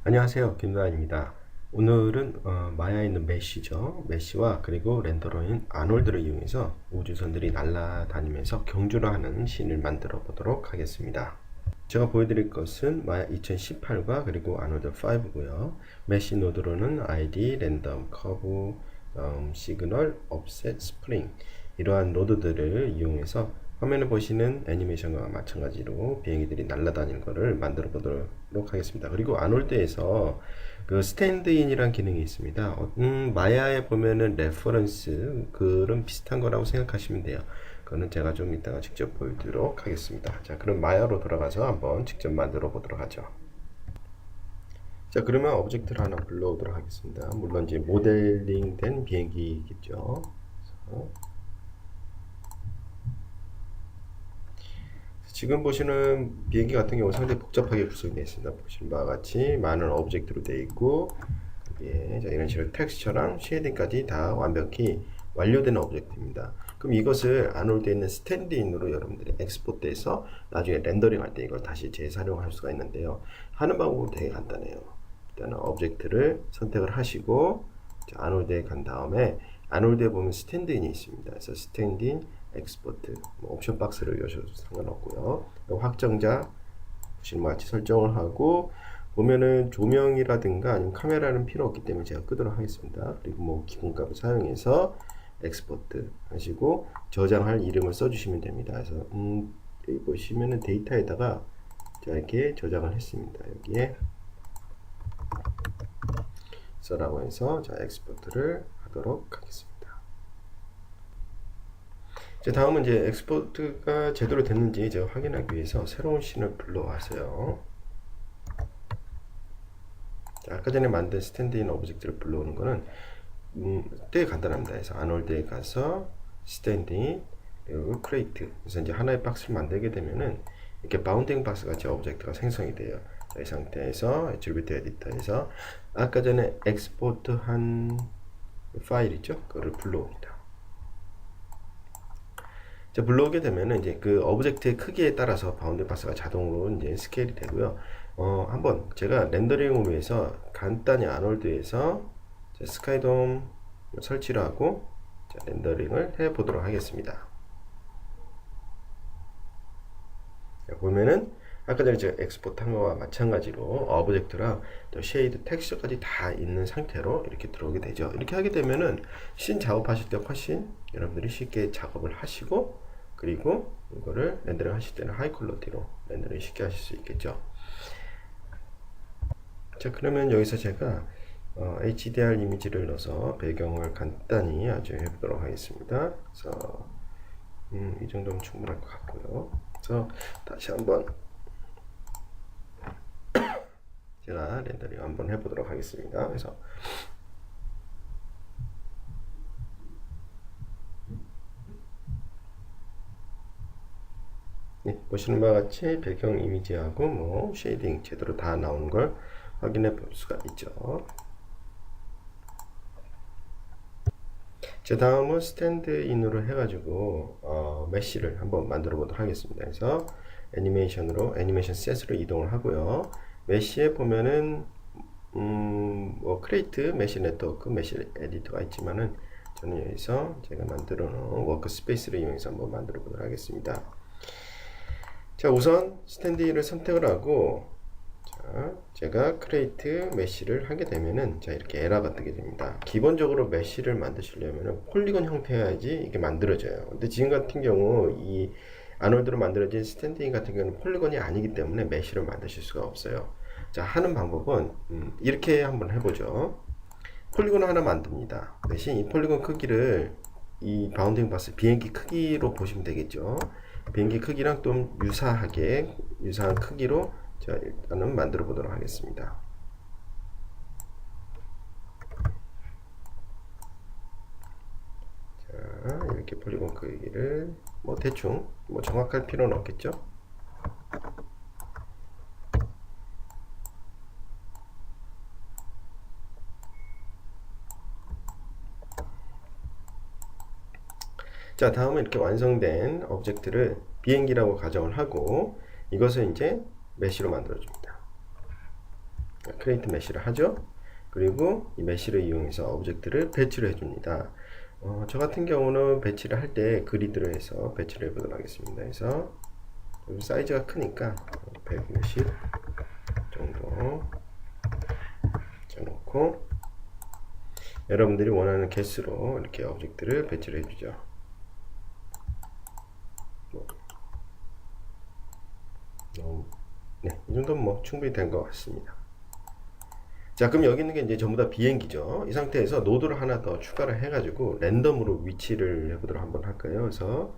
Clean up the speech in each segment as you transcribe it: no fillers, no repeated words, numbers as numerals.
안녕하세요, 김도환입니다. 오늘은 마야에 있는 메쉬죠. 메쉬와 그리고 렌더러인 아놀드를 이용해서 우주선들이 날아다니면서 경주를 하는 씬을 만들어 보도록 하겠습니다. 제가 보여드릴 것은 마야 2018과 그리고 아놀드 5고요. 메쉬 노드로는 ID, 랜덤, 커브, 시그널, 옵셋, 스프링 이러한 노드들을 이용해서 화면에 보시는 애니메이션과 마찬가지로 비행기들이 날아다니는 것을 만들어 보도록 하겠습니다. 그리고 아놀드에서 그 스탠드인이란 기능이 있습니다. 마야에 보면은 레퍼런스 그런 비슷한 거라고 생각하시면 돼요. 그거는 제가 좀 이따가 직접 보여드리도록 하겠습니다. 자, 그럼 마야로 돌아가서 한번 직접 만들어 보도록 하죠. 자, 그러면 오브젝트를 하나 불러오도록 하겠습니다. 물론 이제 모델링 된 비행기겠죠. 그래서 지금 보시는 비행기 같은 경우 상당히 복잡하게 구성되어 있습니다. 보시는 바와 같이 많은 오브젝트로 되어 있고, 자, 이런 식으로 텍스처랑 쉐이딩까지 다 완벽히 완료된 오브젝트입니다. 그럼 이것을 아놀드에 있는 스탠드인으로 여러분들이 엑스포트해서 나중에 렌더링 할 때 이걸 다시 재사용할 수가 있는데요. 하는 방법은 되게 간단해요. 일단은 오브젝트를 선택을 하시고, 자, 아놀드에 간 다음에 아놀드에 보면 스탠드인이 있습니다. 그래서 스탠드인 엑스포트 옵션 박스를 여셔도 상관없고요. 확정자 보시는 것 같이 설정을 하고 보면은 조명이라든가 아니면 카메라는 필요 없기 때문에 제가 끄도록 하겠습니다. 그리고 뭐 기본값을 사용해서 엑스포트 하시고 저장할 이름을 써주시면 됩니다. 그래서 여기 보시면은 데이터에다가 자 이렇게 저장을 했습니다. 여기에 써라고 해서 자 엑스포트를 하도록 하겠습니다. 자, 다음은 이제 엑스포트가 제대로 됐는지 제가 확인하기 위해서 새로운 씬을 불러와서요. 자, 아까 전에 만든 스탠드인 오브젝트를 불러오는 거는 되게 간단합니다. 그래서 아놀드에 가서 스탠드인 그리고 크레이트 그래서 이제 하나의 박스를 만들게 되면은 이렇게 바운딩 박스 같이 오브젝트가 생성이 돼요. 자, 이 상태에서 애트리뷰트 에디터에서 아까 전에 엑스포트 한 파일 있죠? 그거를 불러옵니다. 자, 불러오게 되면은 이제 그 오브젝트의 크기에 따라서 바운드 박스가 자동으로 이제 스케일이 되고요. 한번 제가 렌더링을 위해서 간단히 아놀드에서 스카이돔 설치를 하고 자, 렌더링을 해 보도록 하겠습니다. 자, 보면은 아까 전에 제가 엑스포트 한 거와 마찬가지로 오브젝트랑 또 쉐이드 텍스처까지 다 있는 상태로 이렇게 들어오게 되죠. 이렇게 하게 되면은 씬 작업하실 때 훨씬 여러분들이 쉽게 작업을 하시고 그리고 이거를 렌더링 하실 때는 하이 퀄리티로 렌더링 쉽게 하실 수 있겠죠. 자, 그러면 여기서 제가 HDR 이미지를 넣어서 배경을 간단히 아주 해보도록 하겠습니다. 그래서 이 정도면 충분할 것 같고요. 그래서 다시 한번 제가 렌더링 한번 해보도록 하겠습니다. 그래서 네, 보시는 바와 같이 배경 이미지하고 뭐 쉐이딩 제대로 다 나오는 걸 확인해 볼 수가 있죠. 제 다음은 스탠드인으로 해가지고 메쉬를 한번 만들어 보도록 하겠습니다. 그래서 애니메이션으로 애니메이션 셋으로 이동을 하고요. 메쉬에 보면은 뭐 크레이트 메쉬 네트워크 메쉬 에디터가 있지만은 저는 여기서 제가 만들어 놓은 워크스페이스를 이용해서 한번 만들어 보도록 하겠습니다. 자, 우선 스탠드인을 선택을 하고 자, 제가 크레이트 메쉬를 하게 되면은 자 이렇게 에러가 뜨게 됩니다. 기본적으로 메쉬를 만드시려면은 폴리곤 형태여야지 이게 만들어져요. 근데 지금 같은 경우 이 아놀드로 만들어진 스탠드인 같은 경우는 폴리곤이 아니기 때문에 메쉬를 만드실 수가 없어요. 자, 하는 방법은 이렇게 한번 해보죠. 폴리곤 하나 만듭니다. 대신 이 폴리곤 크기를 이 바운딩 박스 비행기 크기로 보시면 되겠죠. 비행기 크기랑 좀 유사한 크기로 자, 일단은 만들어 보도록 하겠습니다. 자, 이렇게 폴리곤 크기를 뭐 대충 뭐 정확할 필요는 없겠죠. 자, 다음은 이렇게 완성된 오브젝트를 비행기라고 가정을 하고 이것을 이제 메쉬로 만들어 줍니다. 크리에이트 메시를 하죠. 그리고 이 메시를 이용해서 오브젝트를 배치를 해줍니다. 저 같은 경우는 배치를 할 때 그리드를 해서 배치를 해보도록 하겠습니다. 그래서 사이즈가 크니까 160 정도 쳐놓고 여러분들이 원하는 개수로 이렇게 오브젝트를 배치를 해주죠. 네, 이 정도면 뭐 충분히 된 것 같습니다. 자, 그럼 여기 있는 게 이제 전부 다 비행기죠. 이 상태에서 노드를 하나 더 추가를 해가지고 랜덤으로 위치를 해보도록 한번 할까요? 그래서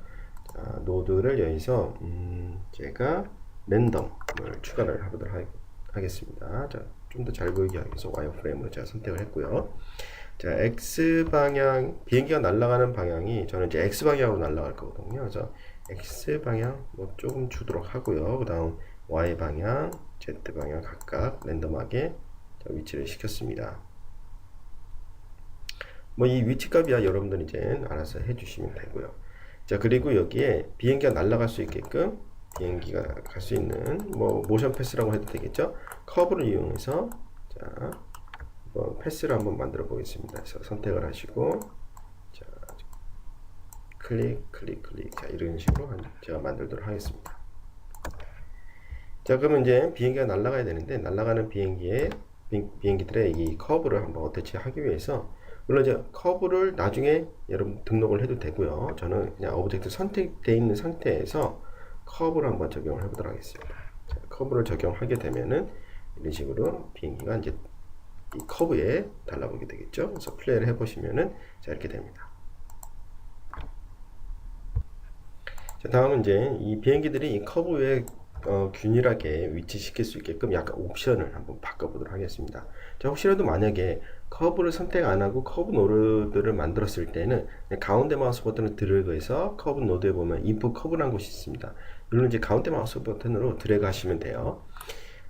자, 노드를 여기서 제가 랜덤을 추가를 해보도록 하겠습니다. 자, 좀 더 잘 보이게 하기 위해서 와이어프레임으로 제가 선택을 했고요. 자, X 방향, 비행기가 날아가는 방향이 저는 이제 X 방향으로 날아갈 거거든요. 그래서 X 방향 뭐 조금 주도록 하고요. 그 다음 Y 방향, Z 방향 각각 랜덤하게 위치를 시켰습니다. 뭐 이 위치값이야 여러분들 이제 알아서 해주시면 되고요. 자, 그리고 여기에 비행기가 날아갈 수 있게끔 비행기가 갈 수 있는 뭐 모션 패스라고 해도 되겠죠. 커브를 이용해서 자, 패스를 한번 만들어 보겠습니다. 그래서 선택을 하시고 자, 클릭 자, 이런 식으로 제가 만들도록 하겠습니다. 자, 그러면 이제 비행기가 날아가야 되는데 날아가는 비행기들의 이 커브를 한번 어떻게 하기 위해서 물론 이제 커브를 나중에 여러분 등록을 해도 되고요. 저는 그냥 오브젝트 선택되어 있는 상태에서 커브를 한번 적용을 해보도록 하겠습니다. 자, 커브를 적용하게 되면은 이런 식으로 비행기가 이제 이 커브에 달라붙게 되겠죠. 그래서 플레이를 해보시면은 자, 이렇게 됩니다. 자, 다음은 이제 이 비행기들이 이 커브에 균일하게 위치시킬 수 있게끔 약간 옵션을 한번 바꿔보도록 하겠습니다. 자, 혹시라도 만약에 커브를 선택 안 하고 커브 노드를 만들었을 때는 가운데 마우스 버튼을 드래그해서 커브 노드에 보면 인풋 커브라는 곳이 있습니다. 이거는 이제 가운데 마우스 버튼으로 드래그 하시면 돼요.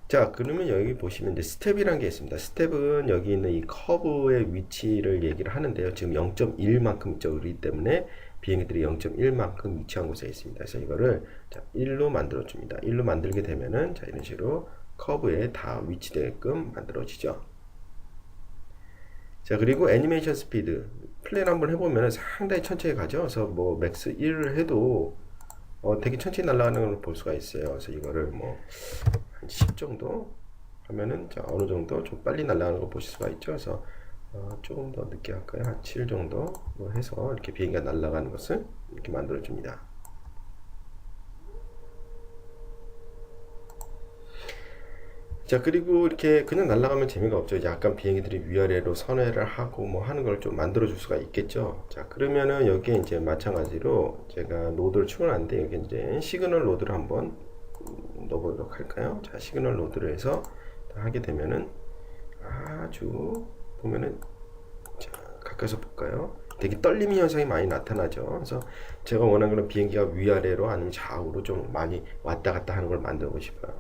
자, 그러면 여기 보시면 이제 스텝이라는 게 있습니다. 스텝은 여기 있는 이 커브의 위치를 얘기를 하는데요. 지금 0.1만큼 있기 때문에 비행기들이 0.1만큼 위치한 곳에 있습니다. 그래서 이거를 자, 1로 만들어 줍니다. 1로 만들게 되면은 자, 이런 식으로 커브에 다 위치되게끔 만들어지죠. 자, 그리고 애니메이션 스피드 플레이를 한번 해보면 상당히 천천히 가죠. 그래서 뭐 맥스 1을 해도 되게 천천히 날아가는 걸 볼 수가 있어요. 그래서 이거를 뭐 한 10 정도 하면은 자, 어느 정도 좀 빨리 날아가는 걸 보실 수가 있죠. 그래서 조금 더 늦게 할까요? 한 7 정도 뭐 해서 이렇게 비행기가 날아가는 것을 이렇게 만들어 줍니다. 자, 그리고 이렇게 그냥 날아가면 재미가 없죠. 약간 비행기들이 위아래로 선회를 하고 뭐 하는 걸 좀 만들어 줄 수가 있겠죠. 자, 그러면은 여기에 이제 마찬가지로 제가 노드를 추가하는데 여기 이제 시그널 노드를 한번 넣어보도록 할까요? 자, 시그널 노드를 해서 하게 되면은 아주 보면은 자, 가까이서 볼까요? 되게 떨림이 현상이 많이 나타나죠. 그래서 제가 원하는 그런 비행기가 위아래로 아니면 좌우로 좀 많이 왔다 갔다 하는 걸 만들고 싶어요.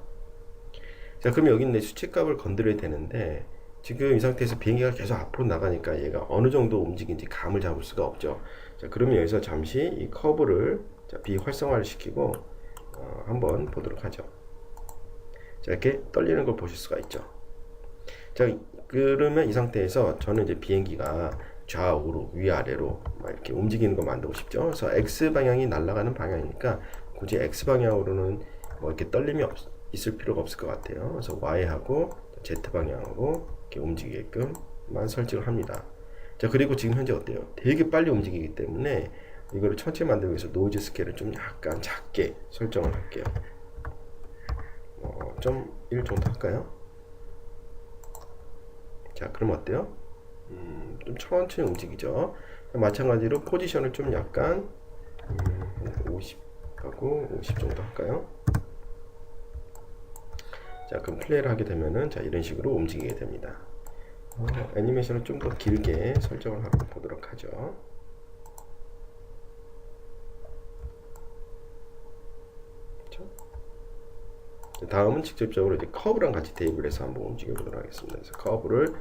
자, 그럼 여기 있는 수치값을 건드려야 되는데 지금 이 상태에서 비행기가 계속 앞으로 나가니까 얘가 어느 정도 움직이는지 감을 잡을 수가 없죠. 자, 그러면 여기서 잠시 이 커브를 자, 비활성화를 시키고 한번 보도록 하죠. 자, 이렇게 떨리는 걸 보실 수가 있죠. 자, 그러면 이 상태에서 저는 이제 비행기가 좌우로 위아래로 막 이렇게 움직이는 거 만들고 싶죠. 그래서 X 방향이 날아가는 방향이니까 굳이 X 방향으로는 뭐 이렇게 떨림이 있을 필요가 없을 것 같아요. 그래서 Y하고 Z 방향으로 이렇게 움직이게끔만 설정을 합니다. 자, 그리고 지금 현재 어때요? 되게 빨리 움직이기 때문에 이거를 천천히 만들기 위해서 노이즈 스케일을 좀 약간 작게 설정을 할게요. 0.1 정도 할까요? 자, 그럼 어때요? 좀 천천히 움직이죠. 마찬가지로 포지션을 좀 약간 50 하고 50 정도 할까요? 자, 그럼 플레이를 하게 되면은 자, 이런 식으로 움직이게 됩니다. 애니메이션을 좀 더 길게 설정을 한번 보도록 하죠. 그렇죠? 다음은 직접적으로 이제 커브랑 같이 대입을 해서 한번 움직여 보도록 하겠습니다. 그래서 커브를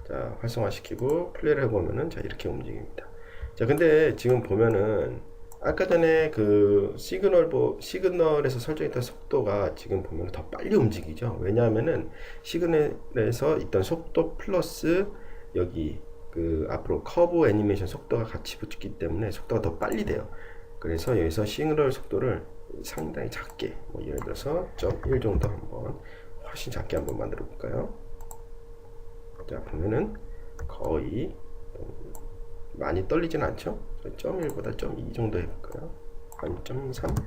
자, 활성화시키고 플레이를 해보면은 자, 이렇게 움직입니다. 자, 근데 지금 보면은 아까 전에 그 시그널에서 설정했던 속도가 지금 보면 더 빨리 움직이죠. 왜냐하면은 시그널에서 있던 속도 플러스 여기 그 앞으로 커브 애니메이션 속도가 같이 붙기 때문에 속도가 더 빨리 돼요. 그래서 여기서 시그널 속도를 상당히 작게, 뭐 예를 들어서 0.1 정도 한번 훨씬 작게 한번 만들어 볼까요? 자, 보면은 거의 많이 떨리진 않죠? 0.1보다 0.2 정도 해볼까요? 한 0.3?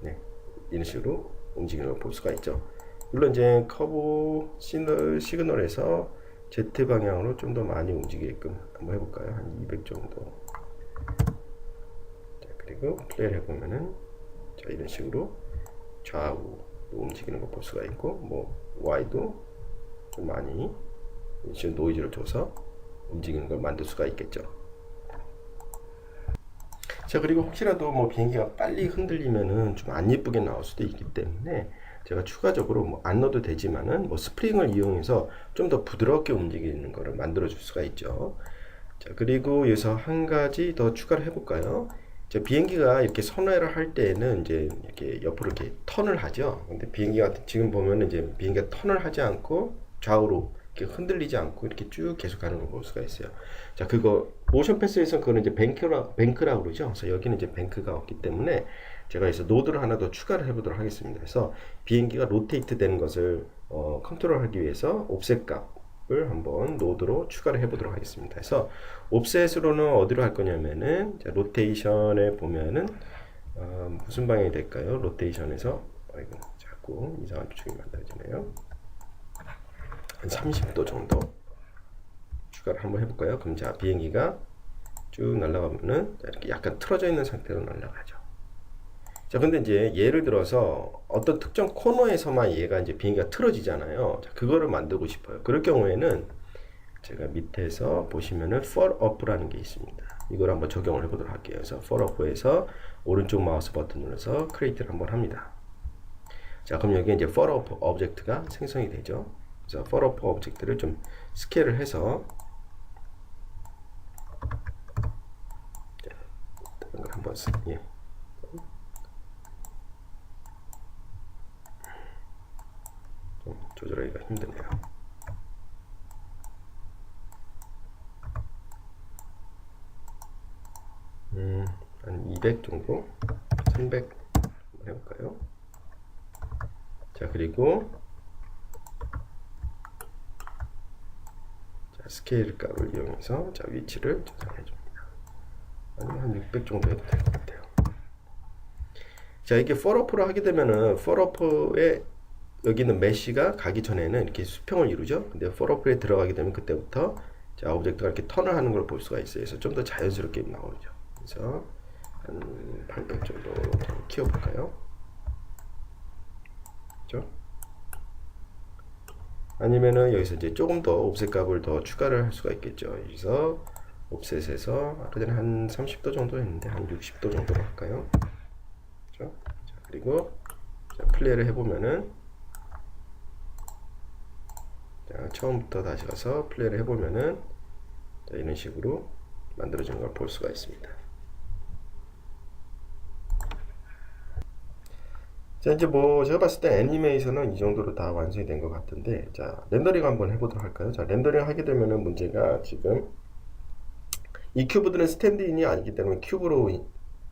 네, 이런 식으로 움직이는 걸 볼 수가 있죠. 물론 이제 커브 시그널에서 Z 방향으로 좀 더 많이 움직이게끔 한번 해볼까요? 한 200 정도. 자, 그리고 플레이를 해보면은 자, 이런 식으로 좌우 움직이는 거 볼 수가 있고, 뭐 Y도 좀 많이 지금 노이즈를 줘서 움직이는 걸 만들 수가 있겠죠. 자, 그리고 혹시라도 뭐 비행기가 빨리 흔들리면은 좀 안 예쁘게 나올 수도 있기 때문에 제가 추가적으로 뭐 안 넣어도 되지만은 뭐 스프링을 이용해서 좀 더 부드럽게 움직이는 거를 만들어 줄 수가 있죠. 자, 그리고 여기서 한 가지 더 추가를 해볼까요? 자, 비행기가 이렇게 선회를 할 때에는 이제 이렇게 옆으로 이렇게 턴을 하죠. 근데 비행기가 지금 보면은 이제 비행기가 턴을 하지 않고 좌우로 이렇게 흔들리지 않고 이렇게 쭉 계속 가는 걸 볼 수가 있어요. 자, 그거 모션 패스에서 그거는 이제 뱅크라 그러죠. 그래서 여기는 이제 뱅크가 없기 때문에 제가 여기서 노드를 하나 더 추가를 해보도록 하겠습니다. 그래서 비행기가 로테이트 되는 것을 컨트롤하기 위해서 옵셋 값을 한번 노드로 추가를 해보도록 하겠습니다. 그래서 옵셋으로는 어디로 할 거냐면은 자, 로테이션에 보면은 무슨 방향이 될까요? 로테이션에서 아이고 자꾸 이상한 추측이 만들어지네요. 한 30도 정도 추가를 한번 해볼까요? 그럼 자, 비행기가 쭉 날아가면은 이렇게 약간 틀어져 있는 상태로 날아가죠. 자, 근데 이제 예를 들어서 어떤 특정 코너에서만 얘가 이제 비행기가 틀어지잖아요. 자, 그거를 만들고 싶어요. 그럴 경우에는 제가 밑에서 보시면은 fall up라는 게 있습니다. 이걸 한번 적용을 해보도록 할게요. 그래서 fall up에서 오른쪽 마우스 버튼 눌러서 create를 한번 합니다. 자, 그럼 여기 이제 fall up 오브젝트가 생성이 되죠. 그래서 fall up 오브젝트를 좀 스케일을 해서 자, 다른 걸 한번 예. 좀 조절하기가 힘드네요. 한 200 정도, 300 한번 해볼까요? 자, 그리고 자, 스케일 값을 이용해서 자, 위치를 조정해 줍니다. 아니면 한 600 정도 해도 될 것 같아요. 자, 이게 펄어프를 하게 되면은 펄어프에 여기 있는 메쉬가 가기 전에는 이렇게 수평을 이루죠. 근데 펄어프에 들어가게 되면 그때부터 자, 오브젝트가 이렇게 턴을 하는 걸 볼 수가 있어요. 그래서 좀 더 자연스럽게 나오죠. 그래서 한 800 정도 키워볼까요? 그렇죠? 아니면은 여기서 이제 조금 더 옵셋 값을 더 추가를 할 수가 있겠죠. 여기서 옵셋에서 아까 전에 한 30도 정도 했는데 한 60도 정도로 할까요? 그렇죠? 자, 그리고 자, 플레이를 해보면은 자, 처음부터 다시 가서 플레이를 해보면은 자, 이런 식으로 만들어지는 걸 볼 수가 있습니다. 자, 이제 뭐 제가 봤을 때 애니메이션은 이 정도로 다 완성이 된 것 같은데 자, 렌더링 한번 해보도록 할까요? 자, 렌더링 하게 되면은 문제가 지금 이 큐브들은 스탠드인이 아니기 때문에 큐브로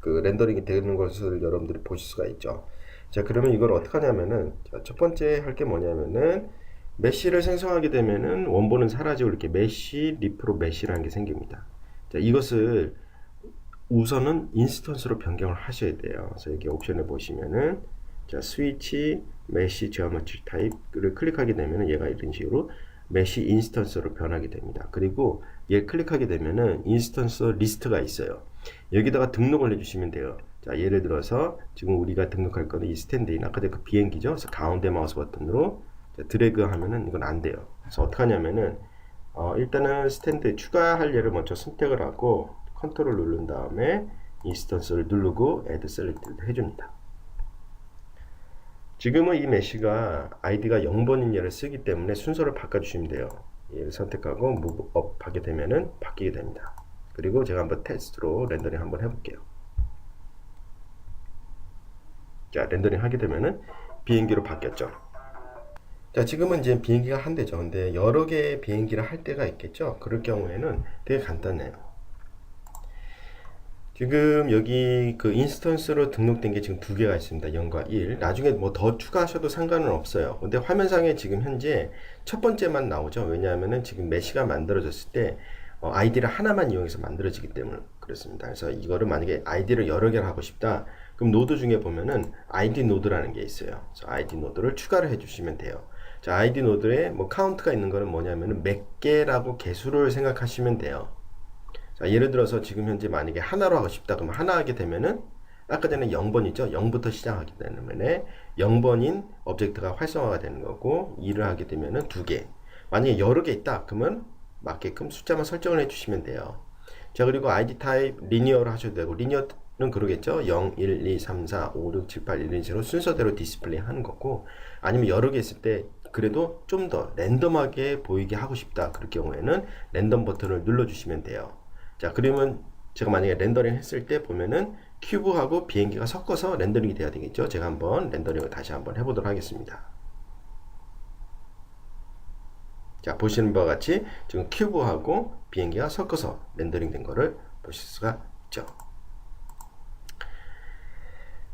그 렌더링이 되는 것을 여러분들이 보실 수가 있죠. 자, 그러면 이걸 어떻게 하냐면은 자, 첫 번째 할 게 뭐냐면은 메쉬를 생성하게 되면은 원본은 사라지고 이렇게 메쉬 리프로 메쉬라는 게 생깁니다. 자, 이것을 우선은 인스턴스로 변경을 하셔야 돼요. 그래서 여기 옵션에 보시면은 자, 스위치 메쉬 지오메트리 타입을 클릭하게 되면은 얘가 이런 식으로 메쉬 인스턴스로 변하게 됩니다. 그리고 얘 클릭하게 되면은 인스턴스 리스트가 있어요. 여기다가 등록을 해주시면 돼요. 자, 예를 들어서 지금 우리가 등록할 거는 이 스탠드인 아까 그 비행기죠. 그래서 가운데 마우스 버튼으로 자, 드래그 하면은 이건 안 돼요. 그래서 어떻게 하냐면은 일단은 스탠드 추가할 예를 먼저 선택을 하고 컨트롤 누른 다음에 인스턴스를 누르고 애드 셀렉트를 해줍니다. 지금은 이 메쉬가 아이디가 0번인 얘를 쓰기 때문에 순서를 바꿔주시면 돼요. 얘를 선택하고 move up 하게 되면은 바뀌게 됩니다. 그리고 제가 한번 테스트로 렌더링 한번 해볼게요. 자, 렌더링 하게 되면은 비행기로 바뀌었죠. 자, 지금은 이제 비행기가 한 대죠. 근데 여러 개의 비행기를 할 때가 있겠죠. 그럴 경우에는 되게 간단해요. 지금 여기 그 인스턴스로 등록된 게 지금 두 개가 있습니다. 0과 1. 나중에 뭐 더 추가하셔도 상관은 없어요. 근데 화면상에 지금 현재 첫 번째만 나오죠. 왜냐하면은 지금 메시가 만들어졌을 때 아이디를 하나만 이용해서 만들어지기 때문에 그렇습니다. 그래서 이거를 만약에 아이디를 여러 개를 하고 싶다. 그럼 노드 중에 보면은 아이디 노드라는 게 있어요. 그래서 아이디 노드를 추가를 해주시면 돼요. 자, 아이디 노드에 뭐 카운트가 있는 거는 뭐냐면은 몇 개라고 개수를 생각하시면 돼요. 자, 예를 들어서 지금 현재 만약에 하나로 하고 싶다 그러면 하나 하게 되면은 아까 전에 0번이죠. 0부터 시작하기 때문에 0번인 오브젝트가 활성화가 되는 거고 2를 하게 되면은 2개. 만약에 여러 개 있다 그러면 맞게끔 숫자만 설정을 해주시면 돼요. 자, 그리고 아이디 타입 리니어로 하셔도 되고 리니어는 그러겠죠. 0, 1, 2, 3, 4, 5, 6, 7, 8, 1, 2, 0 순서대로 디스플레이 하는 거고 아니면 여러 개 있을 때 그래도 좀 더 랜덤하게 보이게 하고 싶다. 그럴 경우에는 랜덤 버튼을 눌러주시면 돼요. 자, 그러면 제가 만약에 렌더링 했을 때 보면은 큐브하고 비행기가 섞어서 렌더링이 돼야 되겠죠. 제가 한번 렌더링을 다시 한번 해보도록 하겠습니다. 자, 보시는 바와 같이 지금 큐브하고 비행기가 섞어서 렌더링 된 거를 보실 수가 있죠.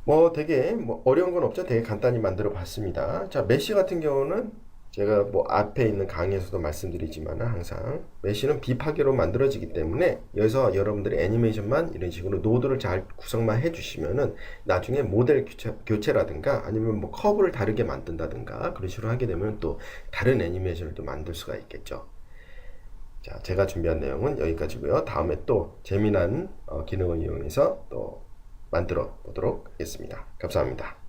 뭐 되게 뭐 어려운 건 없죠. 되게 간단히 만들어 봤습니다. 자, 메시 같은 경우는 제가 뭐 앞에 있는 강의에서도 말씀드리지만 항상 메시는 비파괴로 만들어지기 때문에 여기서 여러분들이 애니메이션만 이런 식으로 노드를 잘 구성만 해주시면은 나중에 모델 교체라든가 아니면 뭐 커브를 다르게 만든다든가 그런 식으로 하게 되면 또 다른 애니메이션을 또 만들 수가 있겠죠. 자, 제가 준비한 내용은 여기까지고요. 다음에 또 재미난 기능을 이용해서 또 만들어 보도록 하겠습니다. 감사합니다.